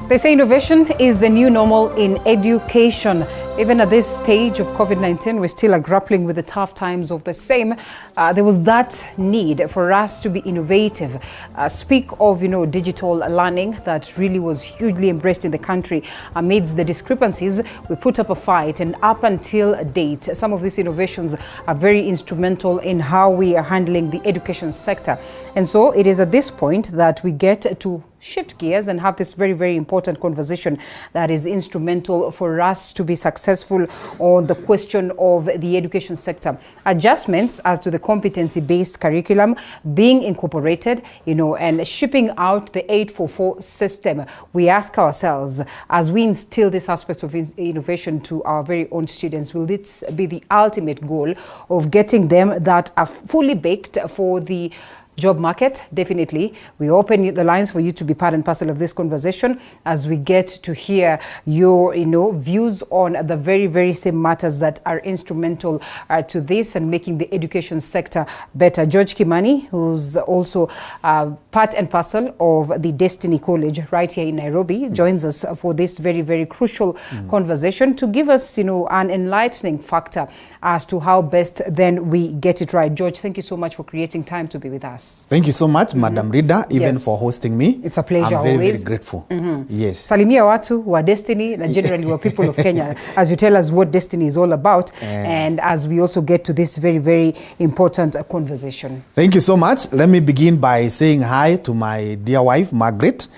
They say innovation is the new normal in education. Even at this stage of COVID-19, we still are grappling with the tough times of the same. There was that need for us to be innovative. Speak of, digital learning that really was hugely embraced in the country. Amidst the discrepancies, we put up a fight, and up until date, some of these innovations are very instrumental in how we are handling the education sector. And so it is at this point that we get to shift gears and have this very, very important conversation that is instrumental for us to be successful on the question of the education sector. Adjustments as to the competency-based curriculum being incorporated, and shipping out the 844 system. We ask ourselves, as we instill this aspect of innovation to our very own students, will this be the ultimate goal of getting them that are fully baked for the job market? Definitely. We open the lines for you to be part and parcel of this conversation as we get to hear your, views on the very, very same matters that are instrumental to this and making the education sector better. George Kimani, who's also part and parcel of the Destiny College right here in Nairobi, joins us for this very, very crucial conversation to give us, an enlightening factor as to how best then we get it right. George, thank you so much for creating time to be with us. Thank you so much, Madam Rida, even for hosting me. It's a pleasure. I'm very, always. very grateful. Yes. Salimia watu wa Destiny and generally we're people of Kenya, as you tell us what Destiny is all about, and as we also get to this very, very important conversation. Thank you so much. Let me begin by saying hi to my dear wife, Margaret,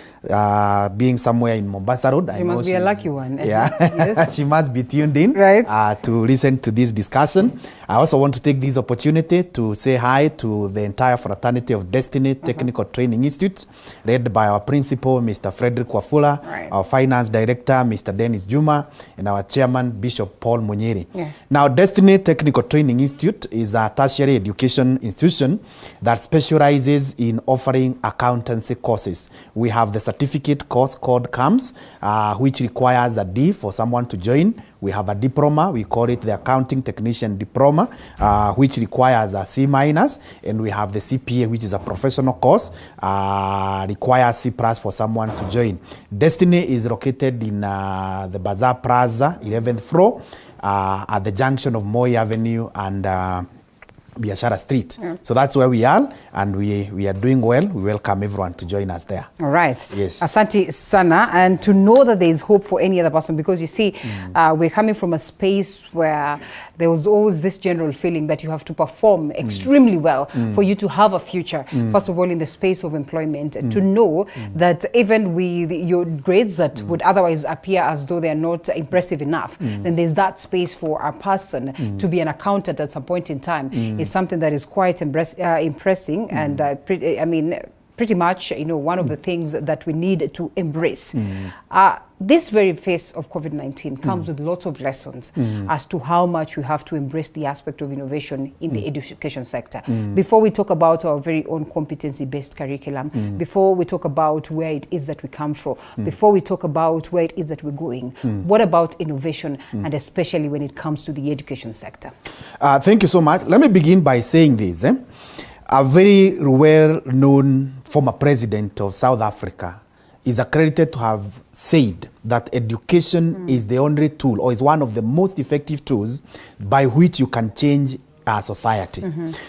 being somewhere in Mombasa Road. She must be a lucky one. Yeah, yes. She must be tuned in to listen to this discussion. I also want to take this opportunity to say hi to the entire fraternity of Destiny Technical Training Institute, led by our principal, Mr. Frederick Wafula, our finance director, Mr. Dennis Juma, and our chairman, Bishop Paul Munyeri. Now, Destiny Technical Training Institute is a tertiary education institution that specializes in offering accountancy courses. We have the certificate course called CAMS, which requires a D for someone to join. We have a diploma, we call it the Accounting Technician Diploma, which requires a C-, and we have the CPA, which is a professional course, requires C+ for someone to join. Destiny is located in the Bazaar Plaza, 11th floor, at the junction of Moi Avenue and Biashara Street. So that's where we are, and we are doing well. We welcome everyone to join us there. All right. Yes. Asante sana, and to know that there is hope for any other person, because you see, we're coming from a space where there was always this general feeling that you have to perform extremely well for you to have a future. First of all, in the space of employment, to know that even with your grades that would otherwise appear as though they are not impressive enough, then there's that space for a person to be an accountant at some point in time. Is something that is quite impressing, and pretty much, one of the things that we need to embrace. This very phase of COVID-19 comes with lots of lessons as to how much we have to embrace the aspect of innovation in the education sector. Before we talk about our very own competency-based curriculum, before we talk about where it is that we come from, before we talk about where it is that we're going, what about innovation, and especially when it comes to the education sector? Thank you so much. Let me begin by saying this. A very well-known former president of South Africa is accredited to have said that education is the only tool, or is one of the most effective tools by which you can change our society.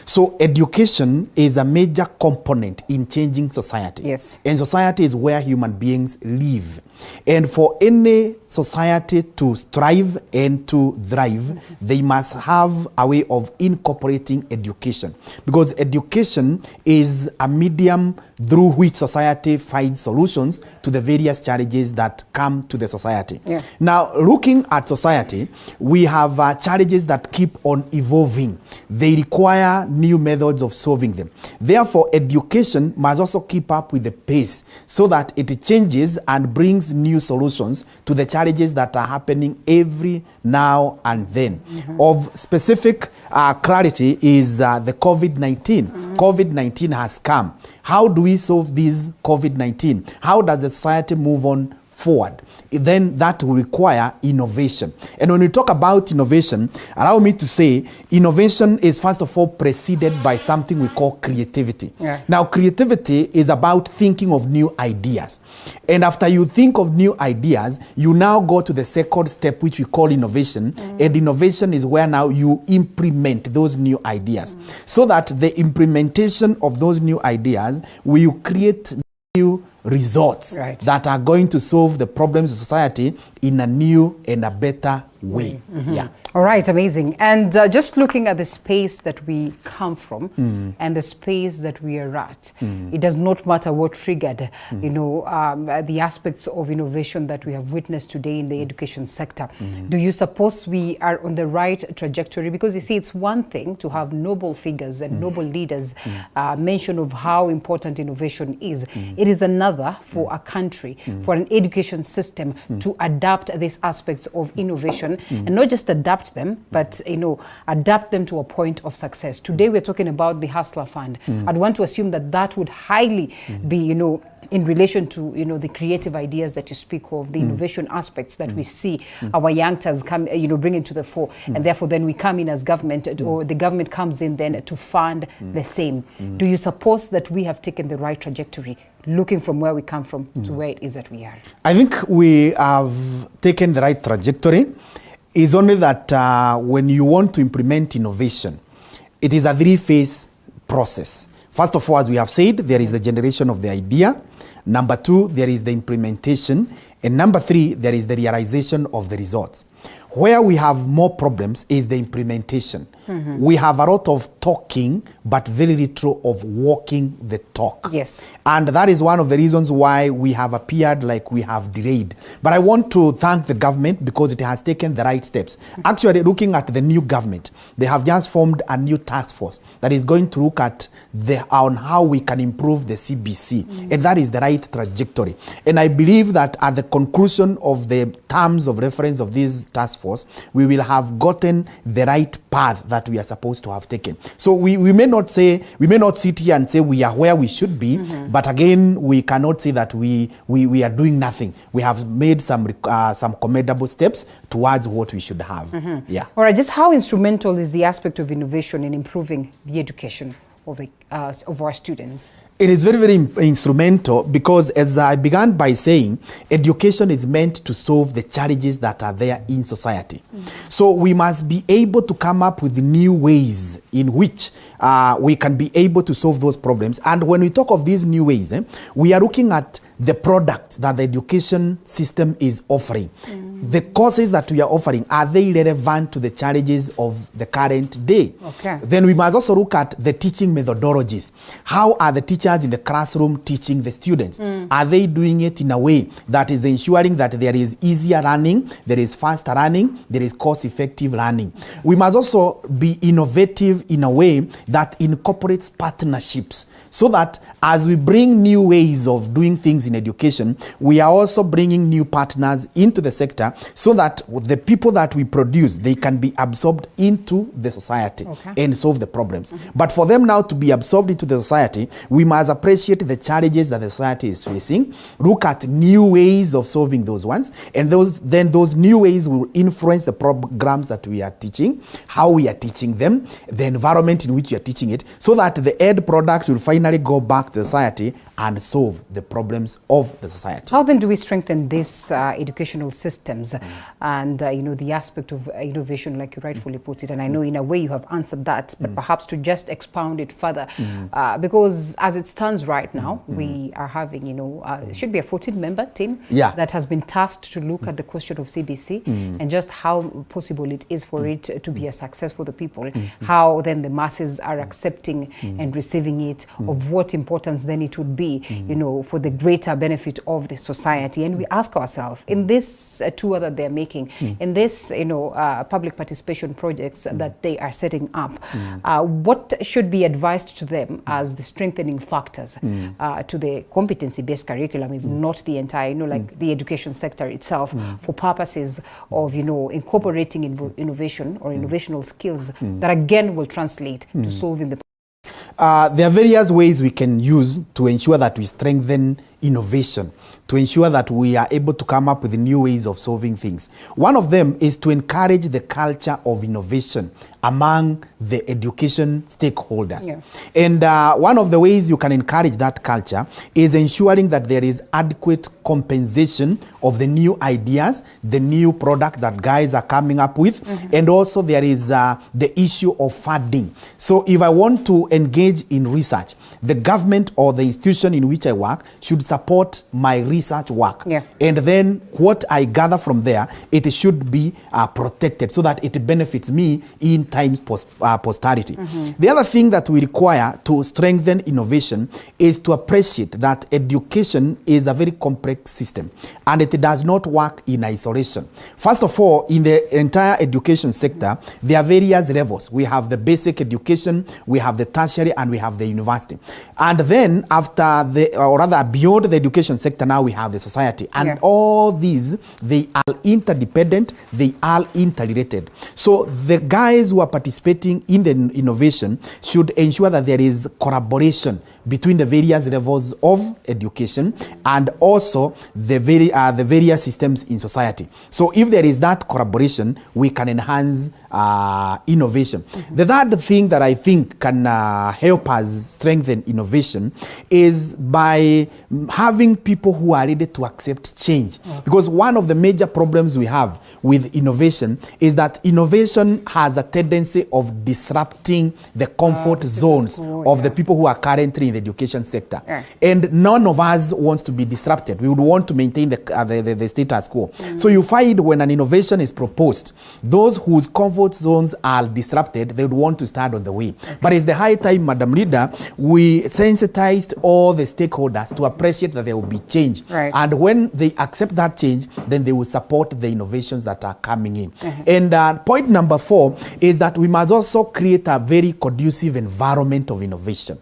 So education is a major component in changing society. Yes. And society is where human beings live. And for any society to strive and to thrive, they must have a way of incorporating education. Because education is a medium through which society finds solutions to the various challenges that come to the society. Now, looking at society, we have challenges that keep on evolving. They require new methods of solving them. Therefore, education must also keep up with the pace so that it changes and brings new solutions to the challenges that are happening every now and then. Of specific clarity is the COVID-19. COVID-19 has come. How do we solve this COVID-19? How does the society move on forward, then that will require innovation. And when we talk about innovation, allow me to say innovation is first of all preceded by something we call creativity. Yeah. Now, creativity is about thinking of new ideas. And after you think of new ideas, you now go to the second step, which we call innovation. And innovation is where now you implement those new ideas. So that the implementation of those new ideas will create new results that are going to solve the problems of society in a new and a better way. Yeah. All right, amazing. And just looking at the space that we come from and the space that we are at, it does not matter what triggered, you know, the aspects of innovation that we have witnessed today in the education sector. Do you suppose we are on the right trajectory? Because you see, it's one thing to have noble figures and noble leaders mention of how important innovation is. It is another for a country, for an education system to adapt these aspects of innovation and not just adapt them, but, you know, adapt them to a point of success. Today, we're talking about the Hustler Fund. I'd want to assume that that would highly be, you know, in relation to, you know, the creative ideas that you speak of, the innovation aspects that we see our youngsters come, you know, bring into the fore. And therefore, then we come in as government, or the government comes in then to fund the same. Do you suppose that we have taken the right trajectory, looking from where we come from to where it is that we are? I think we have taken the right trajectory. It's only that when you want to implement innovation, it is a three-phase process. First of all, as we have said, there is the generation of the idea. Number two, there is the implementation. And number three, there is the realization of the results. Where we have more problems is the implementation. We have a lot of talking, but very little of walking the talk. Yes. And that is one of the reasons why we have appeared like we have delayed. But I want to thank the government because it has taken the right steps. Actually, looking at the new government, they have just formed a new task force that is going to look at on how we can improve the CBC. And that is the right trajectory. And I believe that at the conclusion of the terms of reference of this task force, we will have gotten the right path that we are supposed to have taken. So we may not sit here and say we are where we should be, but again, we cannot say that we are doing nothing. We have made some commendable steps towards what we should have. Yeah. All right, just how instrumental is the aspect of innovation in improving the education of our students? It is very, very instrumental because, as I began by saying, education is meant to solve the challenges that are there in society. So we must be able to come up with new ways in which we can be able to solve those problems. And when we talk of these new ways, we are looking at the product that the education system is offering. The courses that we are offering, are they relevant to the challenges of the current day? Okay. Then we must also look at the teaching methodologies. How are the teachers in the classroom teaching the students? Are they doing it in a way that is ensuring that there is easier learning, there is faster learning, there is cost-effective learning? We must also be innovative in a way that incorporates partnerships, so that as we bring new ways of doing things in education, we are also bringing new partners into the sector, so that the people that we produce, they can be absorbed into the society and solve the problems. But for them now to be absorbed into the society, we must appreciate the challenges that the society is facing, look at new ways of solving those ones, and those new ways will influence the programs that we are teaching, how we are teaching them, the environment in which we are teaching it, so that the end product will finally go back to society and solve the problems of the society. How then do we strengthen this educational systems and you know, the aspect of innovation, like you rightfully put it? And I know in a way you have answered that, but perhaps to just expound it further, because as it stands right now, we are having, you know, it should be a 14-member team that has been tasked to look at the question of CBC and just how possible it is for it to be a success for the people, how then the masses are accepting and receiving it, of what importance then it would be, you know, for the greater benefit of the society. And we ask ourselves, in this tour that they're making, in this, you know, public participation projects that they are setting up, what should be advised to them as the strengthening factors to the competency-based curriculum, if not the entire, you know, like the education sector itself, for purposes of, you know, incorporating innovation or innovational skills that again will translate to solving the there are various ways we can use to ensure that we strengthen innovation to ensure that we are able to come up with new ways of solving things. One of them is to encourage the culture of innovation among the education stakeholders. Yeah. And one of the ways you can encourage that culture is ensuring that there is adequate compensation of the new ideas, the new product that guys are coming up with, and also there is the issue of funding. So if I want to engage in research, the government or the institution in which I work should support my research work. Yeah. And then what I gather from there, it should be protected so that it benefits me in times posterity. The other thing that we require to strengthen innovation is to appreciate that education is a very complex system and it does not work in isolation. First of all, in the entire education sector, there are various levels. We have the basic education, we have the tertiary, and we have the university. And then after or rather beyond the education sector, now we have the society. And all these, they are interdependent, they are interrelated. So the guys who are participating in the innovation should ensure that there is collaboration between the various levels of education and also the various systems in society. So if there is that collaboration, we can enhance innovation. The third thing that I think can help us strengthen innovation is by having people who are ready to accept change. Because one of the major problems we have with innovation is that innovation has a tendency of disrupting the comfort zones of the people who are currently in the education sector. And none of us wants to be disrupted. We would want to maintain the status quo. So you find when an innovation is proposed, those whose comfort zones are disrupted, they would want to start on the way. But it's the high time, Madam Leader, we sensitized all the stakeholders to appreciate that there will be change. And when they accept that change, then they will support the innovations that are coming in. And point number 4 is that we must also create a very conducive environment of innovation.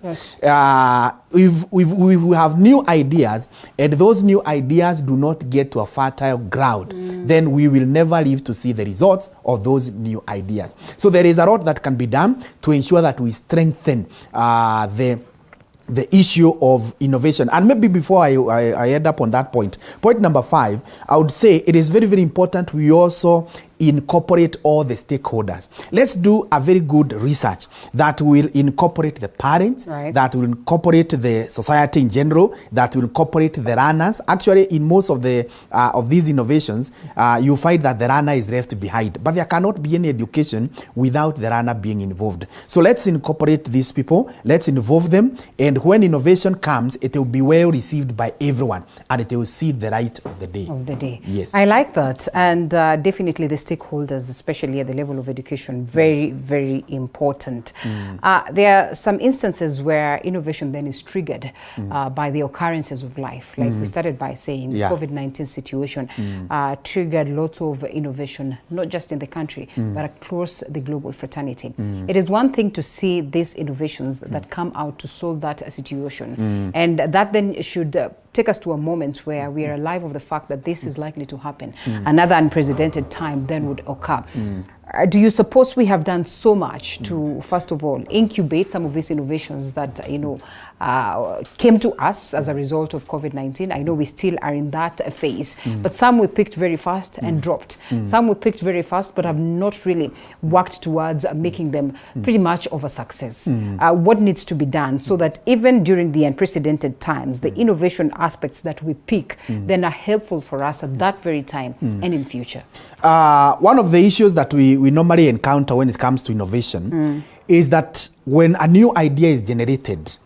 If we have new ideas and those new ideas do not get to a fertile ground, then we will never live to see the results of those new ideas. So there is a lot that can be done to ensure that we strengthen the issue of innovation. And maybe before I end up on that point number 5, I would say it is very, very important we also incorporate all the stakeholders. Let's do a very good research that will incorporate the parents, that will incorporate the society in general, that will incorporate the runners. Actually, in most of these innovations, you find that the runner is left behind. But there cannot be any education without the runner being involved. So let's incorporate these people, let's involve them, and when innovation comes, it will be well received by everyone, and it will see the light of the day. Yes. I like that, and definitely the stakeholders, especially at the level of education, very, very important. There are some instances where innovation then is triggered by the occurrences of life. Like we started by saying, the COVID-19 situation triggered lots of innovation, not just in the country, but across the global fraternity. It is one thing to see these innovations that come out to solve that situation. And that then should take us to a moment where we are alive of the fact that this is likely to happen. Another unprecedented time then would occur. Do you suppose we have done so much to, first of all, incubate some of these innovations that, came to us as a result of COVID-19? I know we still are in that phase, but some we picked very fast and dropped. Some we picked very fast but have not really worked towards making them pretty much of a success. What needs to be done so that even during the unprecedented times, the innovation aspects that we pick then are helpful for us at that very time and in future? One of the issues that we normally encounter when it comes to innovation is that when a new idea is generated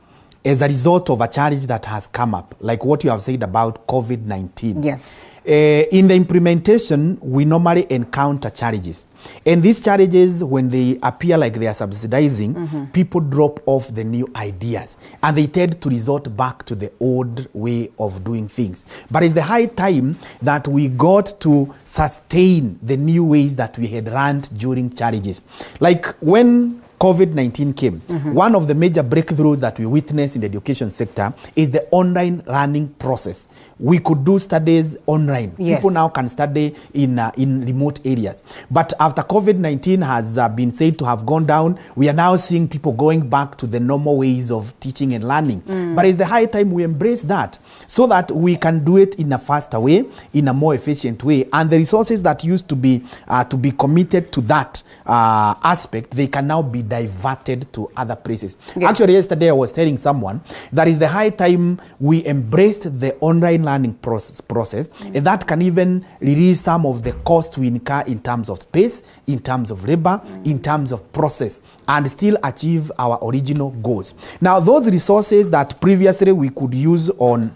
as a result of a challenge that has come up, like what you have said about COVID-19. Yes. In the implementation, we normally encounter challenges. And these challenges, when they appear like they are subsidizing, people drop off the new ideas. And they tend to resort back to the old way of doing things. But it's the high time that we got to sustain the new ways that we had run during challenges. Like when COVID-19 came, one of the major breakthroughs that we witnessed in the education sector is the online learning process. We could do studies online. Yes. People now can study in remote areas. But after COVID-19 has been said to have gone down, we are now seeing people going back to the normal ways of teaching and learning. But it's the high time we embrace that so that we can do it in a faster way, in a more efficient way. And the resources that used to be committed to that aspect, they can now be diverted to other places. Yeah. Actually, yesterday I was telling someone that is the high time we embraced the online learning process, and that can even release some of the cost we incur in terms of space, in terms of labor, in terms of process, and still achieve our original goals. Now, those resources that previously we could use on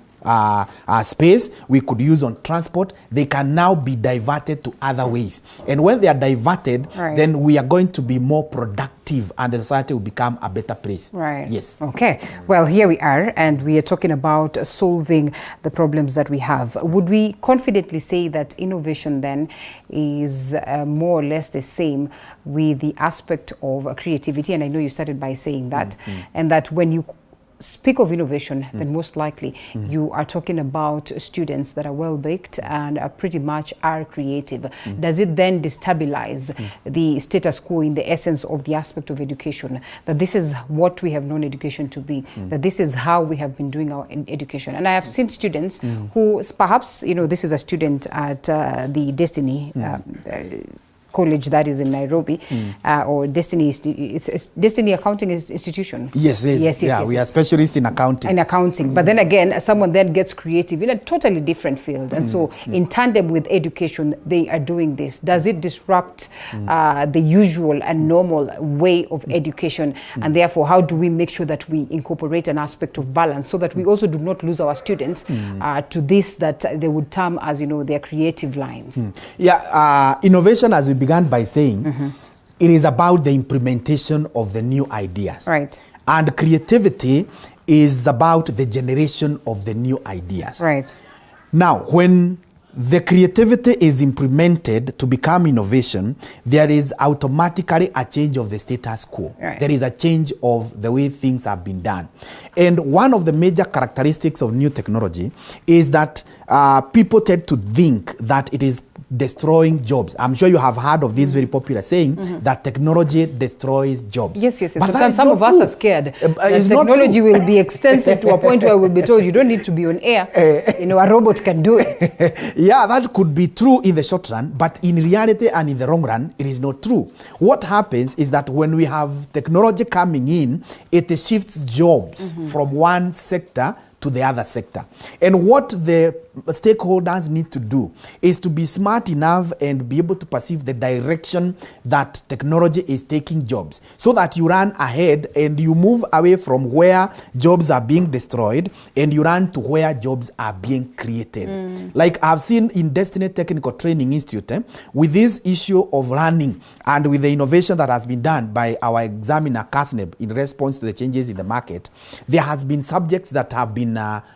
space, we could use on transport, they can now be diverted to other ways. And when they are diverted, then we are going to be more productive and the society will become a better place. Right. Yes. Okay. Well, here we are and we are talking about solving the problems that we have. Would we confidently say that innovation then is more or less the same with the aspect of creativity? And I know you started by saying that, and that when you speak of innovation, then most likely you are talking about students that are well-baked and pretty much are creative. Does it then destabilize the status quo in the essence of the aspect of education, that this is what we have known education to be, that this is how we have been doing our education? And I have seen students who perhaps, you know, this is a student at the Destiny college that is in Nairobi, or Destiny, it's Destiny Accounting Institution. Yes, we are specialists in accounting. In accounting, but then again, someone then gets creative in a totally different field, and so in tandem with education, they are doing this. Does it disrupt the usual and normal way of education? And therefore, how do we make sure that we incorporate an aspect of balance so that we also do not lose our students to this that they would term as, you know, their creative lines? Innovation, as we began by saying, it is about the implementation of the new ideas. Right. And creativity is about the generation of the new ideas. Right. Now, when the creativity is implemented to become innovation, there is automatically a change of the status quo. Right. There is a change of the way things have been done. And one of the major characteristics of new technology is that people tend to think that it is destroying jobs. I'm sure you have heard of this very popular saying that technology destroys jobs. Yes. But sometimes some of us are scared that technology will be extensive to a point where we'll be told you don't need to be on air. You know, a robot can do it. Yeah, that could be true in the short run, but in reality and in the long run, it is not true. What happens is that when we have technology coming in, it shifts jobs from one sector to the other sector. And what the stakeholders need to do is to be smart enough and be able to perceive the direction that technology is taking jobs, so that you run ahead and you move away from where jobs are being destroyed and you run to where jobs are being created. Like I've seen in Destiny Technical Training Institute, with this issue of learning and with the innovation that has been done by our examiner CASNEB in response to the changes in the market, there has been subjects that have been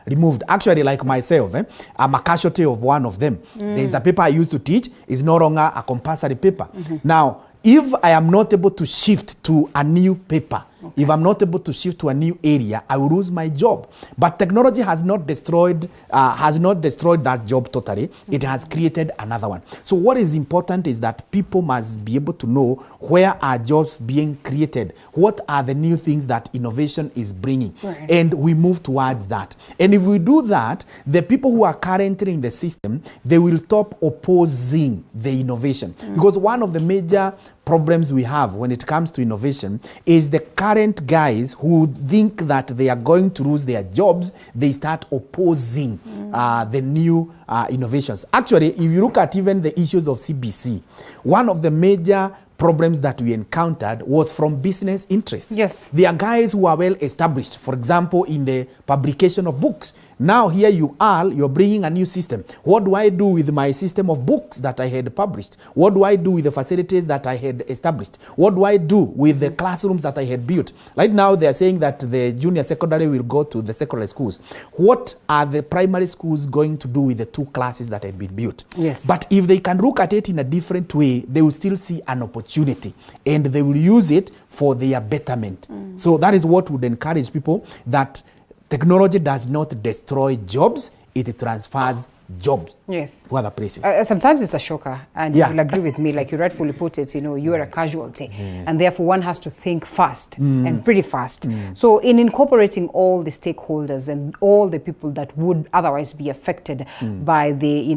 removed. Actually, like myself, I'm a casualty of one of them. There is a paper I used to teach, is no longer a compulsory paper. Now, if I am not able to shift to a new paper, if I'm not able to shift to a new area, I will lose my job. But technology has not destroyed that job totally. It has created another one. So what is important is that people must be able to know where are jobs being created, what are the new things that innovation is bringing, and we move towards that. And if we do that, the people who are currently in the system, they will stop opposing the innovation. Because one of the major problems we have when it comes to innovation is the current guys who think that they are going to lose their jobs, they start opposing the new innovations. Actually, if you look at even the issues of CBC, one of the major problems that we encountered was from business interests. Yes. There are guys who are well established, for example, in the publication of books. Now here you are, you're bringing a new system. What do I do with my system of books that I had published? What do I do with the facilities that I had established? What do I do with the classrooms that I had built? Right now they are saying that the junior secondary will go to the secondary schools. What are the primary schools going to do with the two classes that have been built? Yes. But if they can look at it in a different way, they will still see an opportunity opportunity and they will use it for their betterment. So that is what would encourage people, that technology does not destroy jobs, it transfers jobs to other places. Sometimes it's a shocker, and you will agree with me, like you rightfully put it, you are a casualty, and therefore one has to think fast and pretty fast. So in incorporating all the stakeholders and all the people that would otherwise be affected by the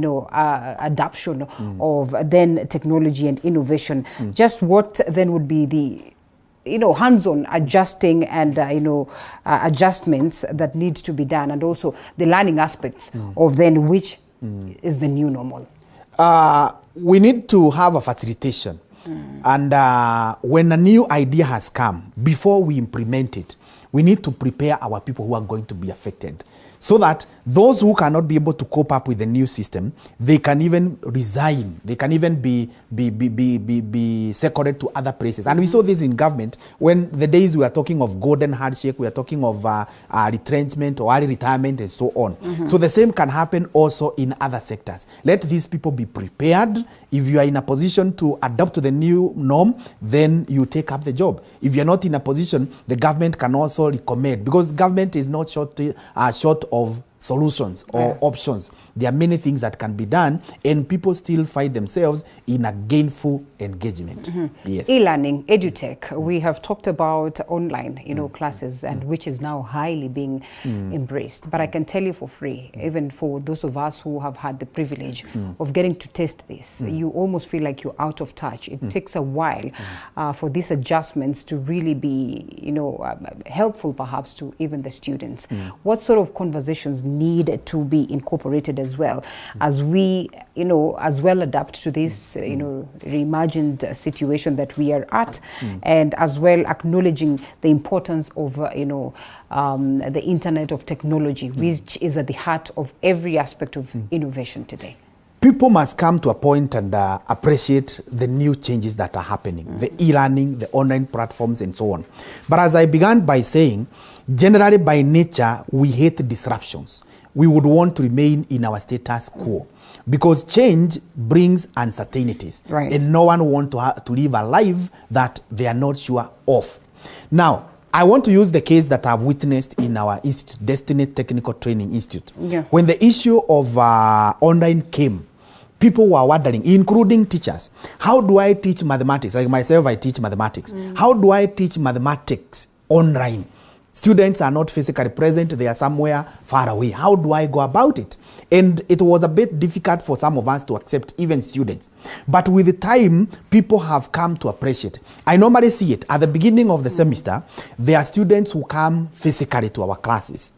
adoption of then technology and innovation, just what then would be the hands-on adjusting and adjustments that need to be done, and also the learning aspects of then which is the new normal? We need to have a facilitation. And when a new idea has come, before we implement it, we need to prepare our people who are going to be affected, so that those who cannot be able to cope up with the new system, they can even resign. They can even be seconded to other places. And we saw this in government when the days we are talking of golden handshake, we are talking of retrenchment or early retirement and so on. So the same can happen also in other sectors. Let these people be prepared. If you are in a position to adapt to the new norm, then you take up the job. If you're not in a position, the government can also recommend, because government is not short of solutions or options. There are many things that can be done, and people still find themselves in a gainful engagement. Yes. E-learning, edutech, we have talked about online, classes, and which is now highly being embraced. But I can tell you for free, even for those of us who have had the privilege of getting to test this, you almost feel like you're out of touch. It takes a while for these adjustments to really be, helpful perhaps to even the students. What sort of conversations need to be incorporated as well as we adapt to this reimagined situation that we are at, and as well acknowledging the importance of the internet of technology, which is at the heart of every aspect of innovation today. People must come to a point and appreciate the new changes that are happening, the e-learning, the online platforms, and so on. But as I began by saying, generally by nature, we hate disruptions. We would want to remain in our status quo, because change brings uncertainties, and no one wants to live a life that they are not sure of. Now, I want to use the case that I've witnessed in our institute, Destiny Technical Training Institute. When the issue of online came, people were wondering, including teachers, how do I teach mathematics? Like myself, I teach mathematics. How do I teach mathematics online? Students are not physically present, they are somewhere far away. How do I go about it? And it was a bit difficult for some of us to accept, even students. But with the time, people have come to appreciate. I normally see it at the beginning of the semester. There are students who come physically to our classes,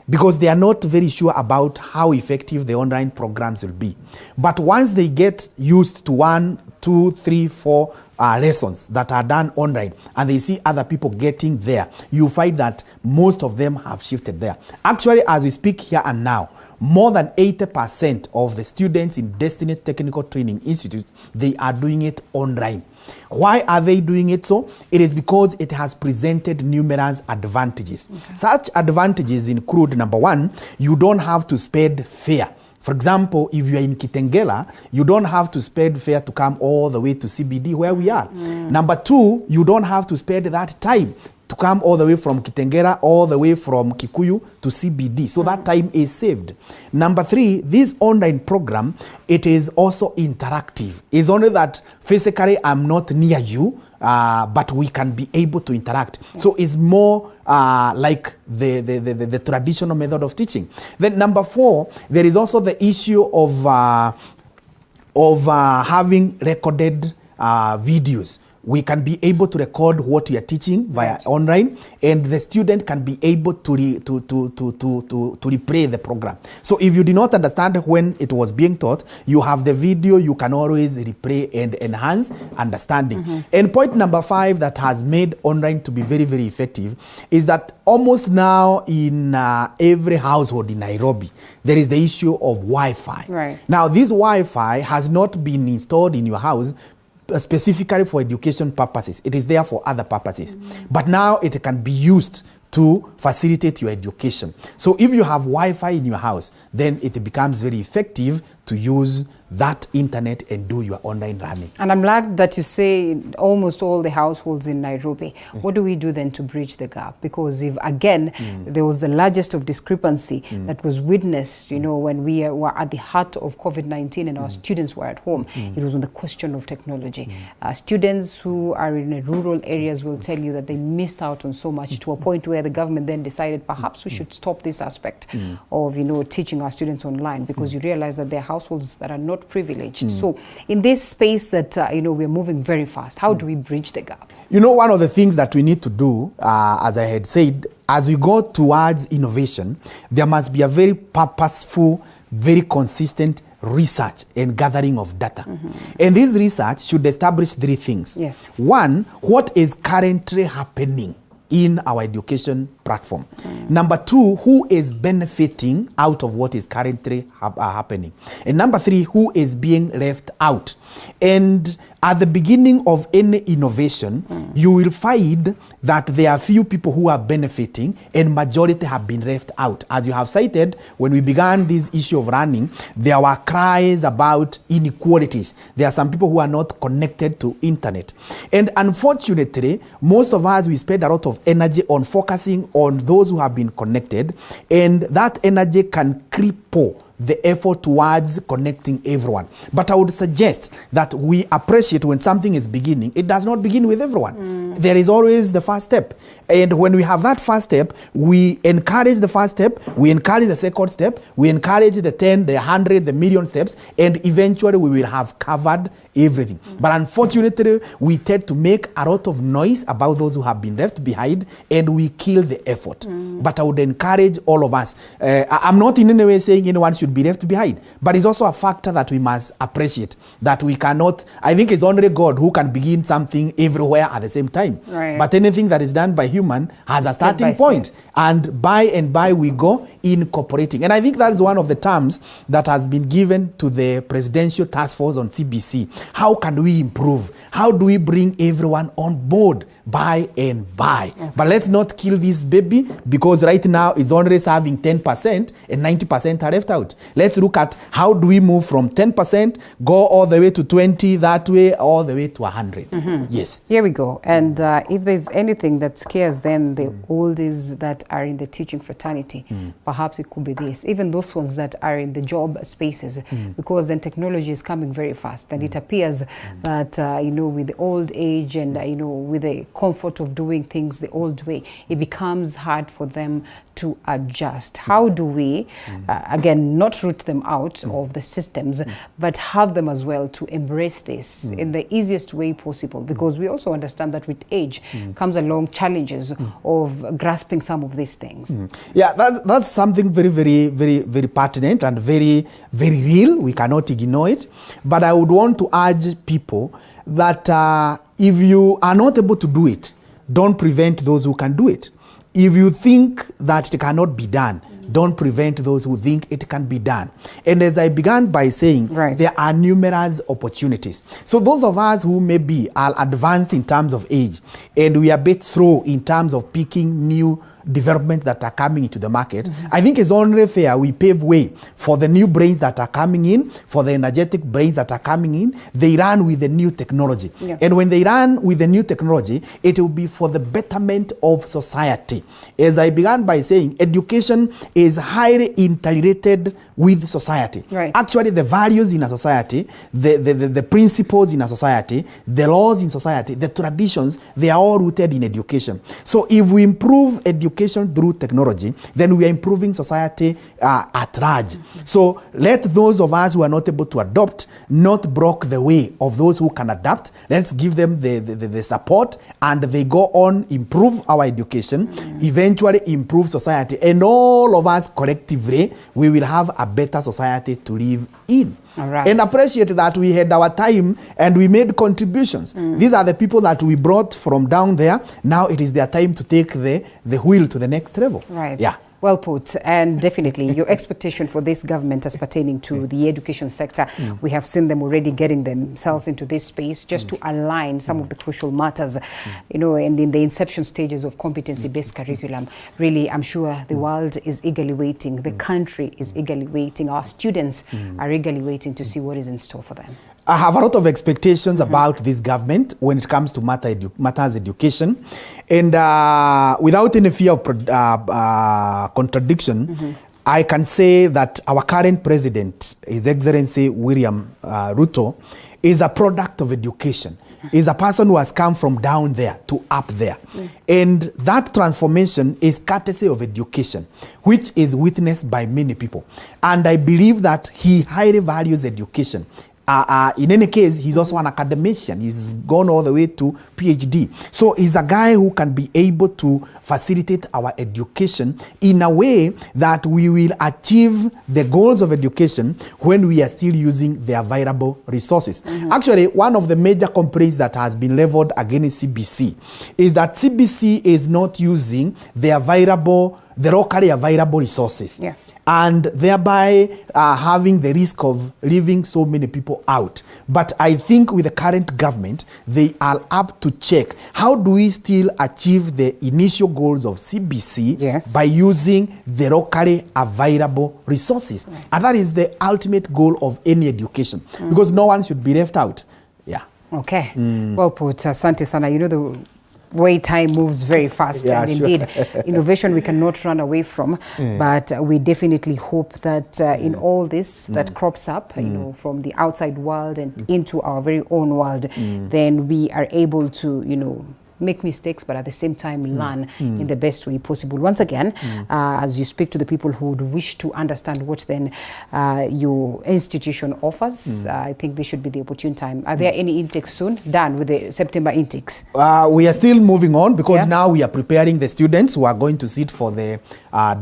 because they are not very sure about how effective the online programs will be. But once they get used to 1, 2, 3, 4 lessons that are done online, and they see other people getting there, you find that most of them have shifted there. Actually, as we speak here and now, more than 80% of the students in Destiny Technical Training Institute, they are doing it online. Why are they doing it so? It is because it has presented numerous advantages. Such advantages include, number one, you don't have to spend fare. For example, if you are in Kitengela, you don't have to spend fare to come all the way to CBD where we are. Number two, you don't have to spend that time to come all the way from Kitengela, all the way from Kikuyu to CBD. So that time is saved. Number three, this online program, it is also interactive. It's only that physically I'm not near you, but we can be able to interact. So it's more like the traditional method of teaching. Then number four, there is also the issue of having recorded videos. We can be able to record what we are teaching via online, and the student can be able to replay the program. So if you did not understand when it was being taught, you have the video, you can always replay and enhance understanding. And point number five that has made online to be very, very effective is that almost now in every household in Nairobi, there is the issue of Wi-Fi. Now, this Wi-Fi has not been installed in your house specifically for education purposes. It is there for other purposes. But now it can be used to facilitate your education. So if you have Wi-Fi in your house, then it becomes very effective to use that internet and do your online learning. And I'm glad that you say almost all the households in Nairobi. What do we do then to bridge the gap? Because if, again, there was the largest of discrepancy that was witnessed, you know, when we were at the heart of COVID-19 and our students were at home, it was on the question of technology. Students who are in rural areas will tell you that they missed out on so much, to a point where the government then decided perhaps we should stop this aspect of, you know, teaching our students online, because you realize that there are households that are not privileged. So in this space that, you know, we're moving very fast, how do we bridge the gap? You know, one of the things that we need to do, as I had said, as we go towards innovation, there must be a very purposeful, very consistent research and gathering of data. And this research should establish three things. Yes. One, what is currently happening in our education platform. Number two, who is benefiting out of what is currently happening. And number three, who is being left out. And at the beginning of any innovation, you will find that there are few people who are benefiting and majority have been left out. As you have cited, when we began this issue of learning, there were cries about inequalities. There are some people who are not connected to internet. And unfortunately, most of us, we spend a lot of energy on focusing on those who have been connected, and that energy can cripple the effort towards connecting everyone. But I would suggest that we appreciate when something is beginning. It does not begin with everyone. There is always the first step. And when we have that first step, we encourage the first step, we encourage the second step, we encourage the 10, the 100, the million steps, and eventually we will have covered everything. But unfortunately, we tend to make a lot of noise about those who have been left behind, and we kill the effort. But I would encourage all of us. I'm not in any way saying anyone should be left behind, but it's also a factor that we must appreciate, that we cannot, I think it's only God who can begin something everywhere at the same time. Right. But anything that is done by human has a starting point, and by we go incorporating. And I think that is one of the terms that has been given to the Presidential Task Force on CBC. How can we improve? How do we bring everyone on board by and by? But let's not kill this baby, because right now it's only serving 10% and 90% are left out. Let's look at how do we move from 10%, go all the way to 20 that way, all the way to 100. Yes. Here we go. And if there's anything that scares then the oldies that are in the teaching fraternity, perhaps it could be this. Even those ones that are in the job spaces, because then technology is coming very fast, and it appears that, you know, with the old age and, you know, with the comfort of doing things the old way, it becomes hard for them to adjust. How do we, again, not root them out of the systems, but have them as well to embrace this in the easiest way possible? Because we also understand that with age comes along challenges of grasping some of these things. Yeah, that's something very, very, very, very pertinent and very, very real. We cannot ignore it. But I would want to urge people that if you are not able to do it, don't prevent those who can do it. If you think that it cannot be done, don't prevent those who think it can be done. And as I began by saying, there are numerous opportunities. So those of us who maybe are advanced in terms of age, and we are a bit slow in terms of picking new developments that are coming into the market, I think it's only fair we pave way for the new brains that are coming in, for the energetic brains that are coming in. They run with the new technology. And when they run with the new technology, it will be for the betterment of society. As I began by saying, education is highly interrelated with society. Actually, the values in a society, the principles in a society, the laws in society, the traditions, they are all rooted in education. So if we improve education through technology, then we are improving society at large. So let those of us who are not able to adopt not block the way of those who can adapt. Let's give them the support, and they go on, improve our education, eventually improve society, and all of us collectively, we will have a better society to live in. And appreciate that we had our time and we made contributions. These are the people that we brought from down there. Now it is their time to take the wheel to the next level. Yeah. Well put, and definitely your expectation for this government as pertaining to the education sector, we have seen them already getting themselves into this space just to align some of the crucial matters, you know, and in the inception stages of competency-based curriculum. Really, I'm sure the world is eagerly waiting, the country is eagerly waiting, our students are eagerly waiting to see what is in store for them. I have a lot of expectations about this government when it comes to matters education. And without any fear of contradiction, I can say that our current president, His Excellency William Ruto, is a product of education. Is a person who has come from down there to up there. And that transformation is courtesy of education, which is witnessed by many people. And I believe that he highly values education. In any case, he's also an academician. He's gone all the way to PhD. So he's a guy who can be able to facilitate our education in a way that we will achieve the goals of education when we are still using the available resources. Actually, one of the major complaints that has been leveled against CBC is that CBC is not using the locally available resources. And thereby having the risk of leaving so many people out. But I think with the current government, they are up to check how do we still achieve the initial goals of CBC by using the locally available resources. And that is the ultimate goal of any education, because no one should be left out. Okay, well put. Asante sana. You know, the way time moves very fast, and indeed innovation we cannot run away from, but we definitely hope that in all this that crops up, you know, from the outside world and into our very own world, then we are able to, you know, make mistakes, but at the same time learn in the best way possible. Once again, as you speak to the people who would wish to understand what then your institution offers, I think this should be the opportune time. Are there any intakes soon? Done with the September intakes? We are still moving on because now we are preparing the students who are going to sit for the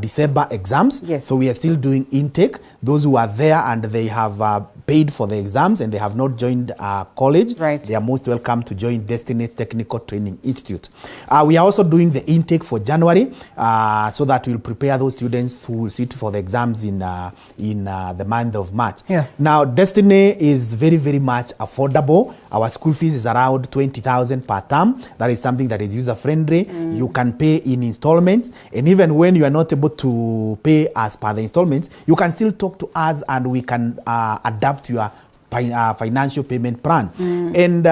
December exams. So we are still doing intake. Those who are there and they have paid for the exams and they have not joined college, they are most welcome to join Destiny Technical Training Institute. We are also doing the intake for January so that we'll prepare those students who will sit for the exams in the month of March. Now, Destiny is very, very much affordable. Our school fees is around 20,000 per term. That is something that is user-friendly. You can pay in installments, and even when you are not able to pay as per the installments, you can still talk to us and we can adapt your financial payment plan. And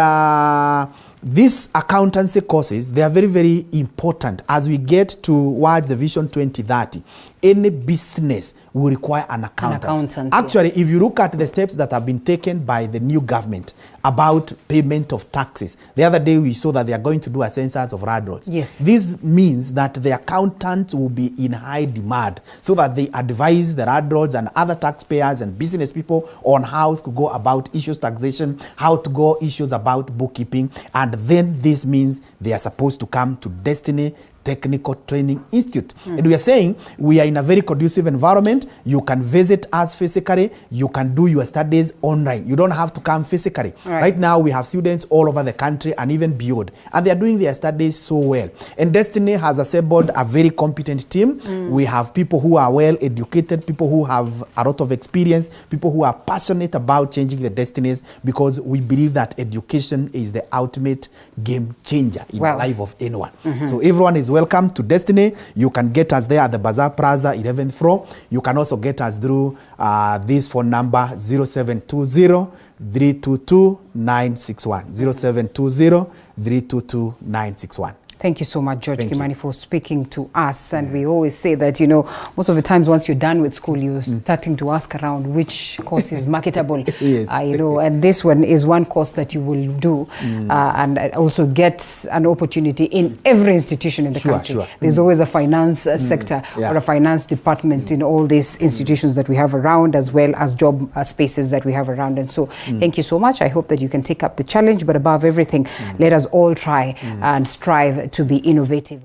these accountancy courses, they are very, very important as we get towards the Vision 2030. Any business will require an accountant. Actually, if you look at the steps that have been taken by the new government about payment of taxes, the other day we saw that they are going to do a census of landlords. This means that the accountants will be in high demand so that they advise the landlords and other taxpayers and business people on how to go about issues taxation, how to go issues about bookkeeping, and then this means they are supposed to come to Destiny Technical Training Institute. And we are saying we are in a very conducive environment. You can visit us physically. You can do your studies online. You don't have to come physically. Right now, we have students all over the country and even beyond. And they are doing their studies so well. And Destiny has assembled a very competent team. We have people who are well educated, people who have a lot of experience, people who are passionate about changing the destinies, because we believe that education is the ultimate game changer in the life of anyone. So everyone is welcome to Destiny. You can get us there at the Bazaar Plaza, 11th floor. You can also get us through this phone number, 0720 322 961. 0720 322 961. Thank you so much, George Kimani, for speaking to us. And we always say that, you know, most of the times once you're done with school, you're starting to ask around which course is marketable. You know, and this one is one course that you will do and also get an opportunity in every institution in the country. There's always a finance sector or a finance department in all these institutions that we have around, as well as job spaces that we have around. And so thank you so much. I hope that you can take up the challenge, but above everything, let us all try and strive to be innovative.